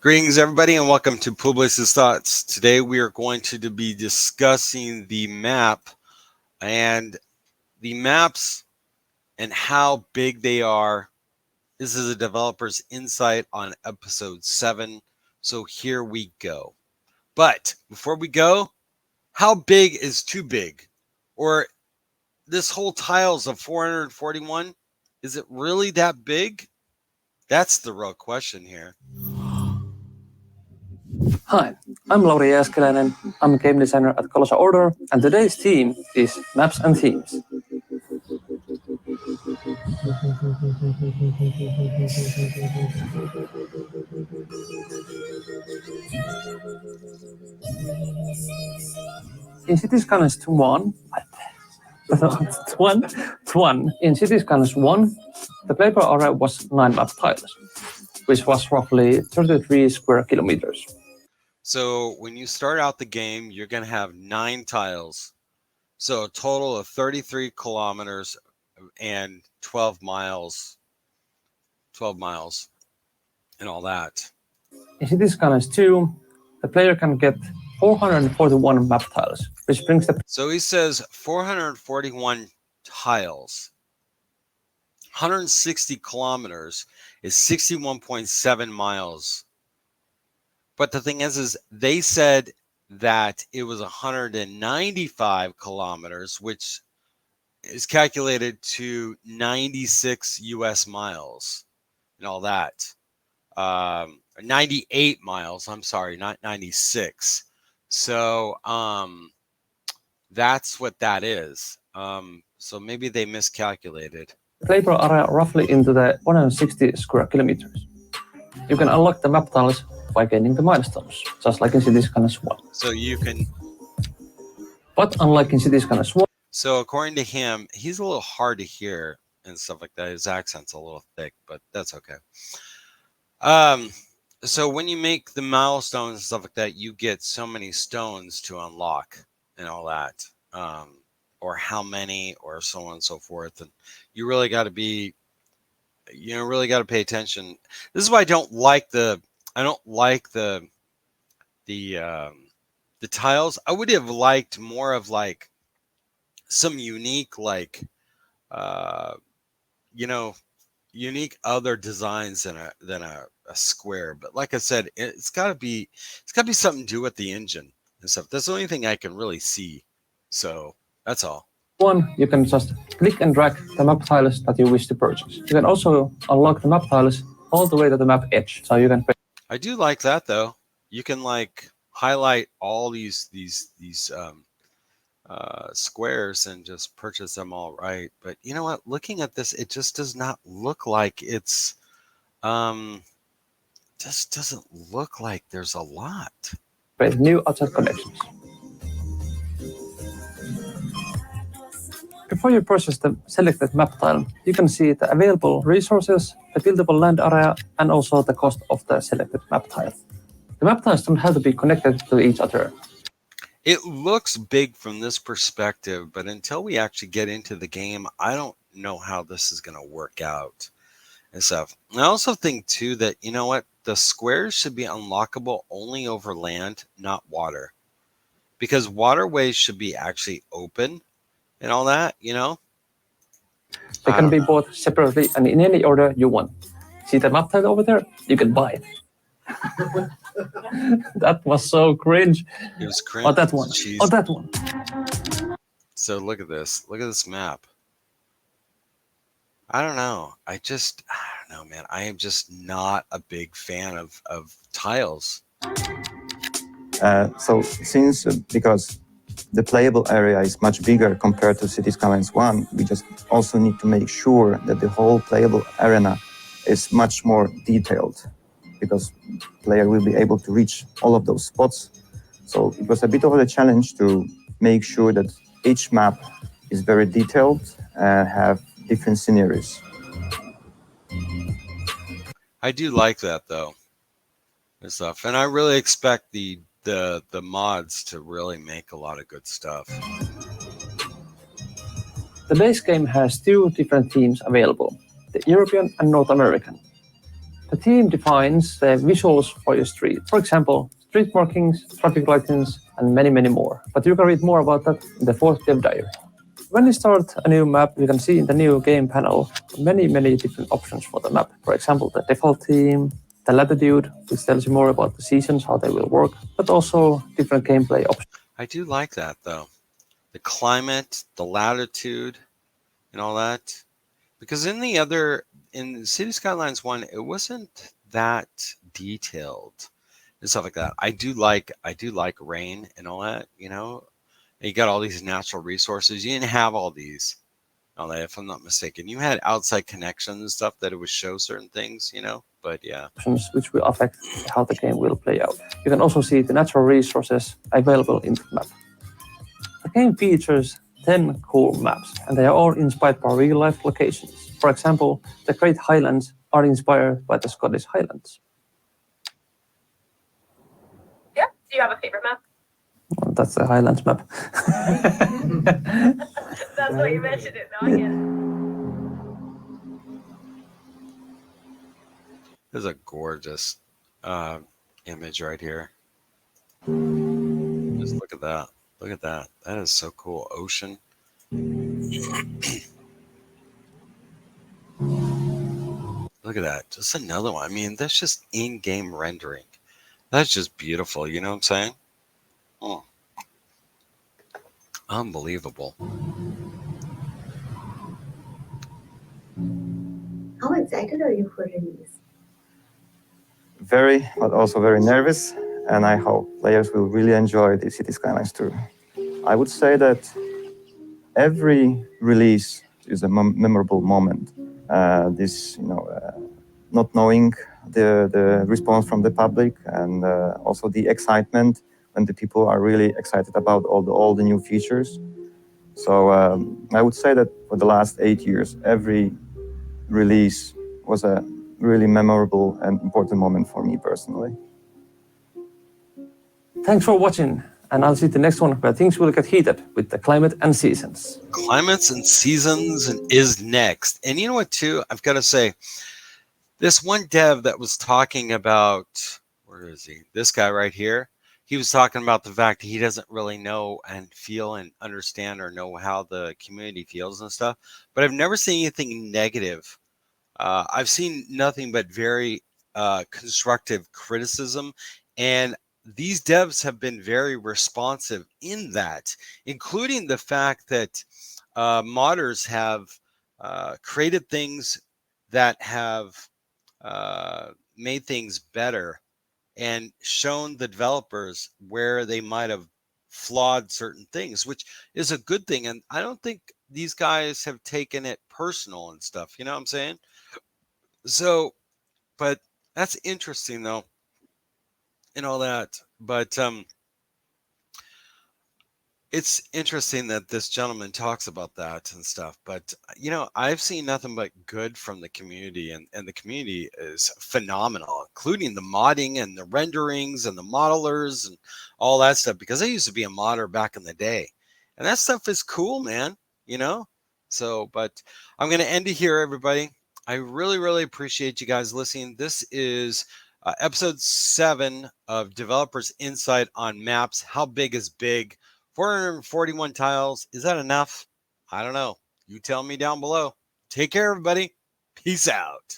Greetings, everybody, and welcome to Publicis Thoughts. Today, we are going to be discussing the map and the maps and how big they are. This is a developer's insight on episode 7. So here we go. But before we go, how big is too big? Or this whole tiles of 441, is it really that big? That's the real question here. Hi, I'm Lauri Skylines. I'm a game designer at Colossal Order, and today's theme is maps and themes. In Cities Skylines 1, in Cities Skylines 1, the playable area was 9 map tiles, which was roughly 33 square kilometers. So when you start out the game, you're going to have 9 tiles. So a total of 33 kilometers and 12 miles and all that. In Cities Skylines 2, the player can get 441 map tiles, which brings the... So he says 441 tiles. 160 kilometers is 61.7 miles. But the thing is they said that it was 195 kilometers, which is calculated to 96 US miles and all that. 98 miles, I'm sorry, not 96. So that's what that is. So maybe they miscalculated. Playable area roughly into the 160 square kilometers. You can unlock the map tiles by gaining the milestones, just like in Cities Skylines 1. So you can... But unlike in Cities Skylines 1... So according to him, he's a little hard to hear and stuff like that. His accent's a little thick, but that's okay. So when you make the milestones and stuff like that, you get so many stones to unlock and all that. Or how many, or so on and so forth. And you really got to be, really got to pay attention. This is why I don't like the tiles. I would have liked more of like some unique, like, unique other designs than a square. But like I said, it's got to be something to do with the engine and stuff. That's the only thing I can really see. So that's all. One, you can just click and drag the map tiles that you wish to purchase. You can also unlock the map tiles all the way to the map edge, so you can... I do like that though. You can like highlight all these squares and just purchase them all right. But you know what? Looking at this, it just does not look like it's just doesn't look like there's a lot. New outside connections. Before you purchase the selected map tile, you can see the available resources, the buildable land area, and also the cost of the selected map tile. The map tiles don't have to be connected to each other. It looks big from this perspective, but until we actually get into the game, I don't know how this is going to work out and stuff. And I also think too that, you know what, the squares should be unlockable only over land, not water, because waterways should be actually open and all that, They can be bought separately and in any order you want. See the map tile over there? You can buy it. That was so cringe. It was cringe. Oh, that one. Jeez. Oh, that one. So look at this. Look at this map. I don't know, man. I am just not a big fan of tiles. Because the playable area is much bigger compared to Cities Skylines 1, we just also need to make sure that the whole playable arena is much more detailed, because the player will be able to reach all of those spots. So it was a bit of a challenge to make sure that each map is very detailed and have different scenarios. I do like that though, and stuff, and I really expect the mods to really make a lot of good stuff. The base game has 2 different themes available, the European and North American. The team defines the visuals for your street. For example, street markings, traffic lightings, and many, many more. But you can read more about that in the fourth dev diary. When you start a new map, you can see in the new game panel many, many different options for the map. For example, the default theme, the latitude, which tells you more about the seasons, how they will work, but also different gameplay options. I do like that though. The climate, the latitude, and all that. Because in City Skylines 1, it wasn't that detailed and stuff like that. I do like rain and all that, you know. And you got all these natural resources. You didn't have all these, all that, if I'm not mistaken. You had outside connections and stuff that it would show certain things, you know. But yeah. Options which will affect how the game will play out. You can also see the natural resources available in the map. The game features 10 cool maps, and they are all inspired by real-life locations. For example, the Great Highlands are inspired by the Scottish Highlands. Yeah. Do you have a favorite map? Well, that's the Highlands map. That's what you mentioned it. No, I get it. There's a gorgeous image right here. Just look at that. Look at that. That is so cool. Ocean. Look at that. Just another one. I mean, that's just in-game rendering. That's just beautiful. You know what I'm saying? Oh. Unbelievable. How excited are you for release? Very, but also very nervous, and I hope players will really enjoy the City Skylines 2. I would say that every release is a memorable moment. Not knowing the response from the public, and also the excitement when the people are really excited about all the new features. So I would say that for the last 8 years, every release was a really memorable and important moment for me personally. Thanks for watching, and I'll see the next one where things will get heated with the climate and seasons. Climates and seasons is next. And you know what, too? I've got to say, this one dev that was talking about, where is he? This guy right here. He was talking about the fact that he doesn't really know and feel and understand or know how the community feels and stuff. But I've never seen anything negative. I've seen nothing but very constructive criticism. And these devs have been very responsive in that, including the fact that modders have created things that have made things better and shown the developers where they might have flawed certain things, which is a good thing. And I don't think these guys have taken it personal and stuff. You know what I'm saying? So, but that's interesting though, and all that. But it's interesting that this gentleman talks about that and stuff. But you know, I've seen nothing but good from the community, and the community is phenomenal, including the modding and the renderings and the modelers and all that stuff. Because I used to be a modder back in the day, and that stuff is cool, man. You know. So, but I'm going to end it here, everybody. I really, really appreciate you guys listening. This is episode 7 of Developers Insight on Maps. How big is big? 441 tiles. Is that enough? I don't know. You tell me down below. Take care, everybody. Peace out.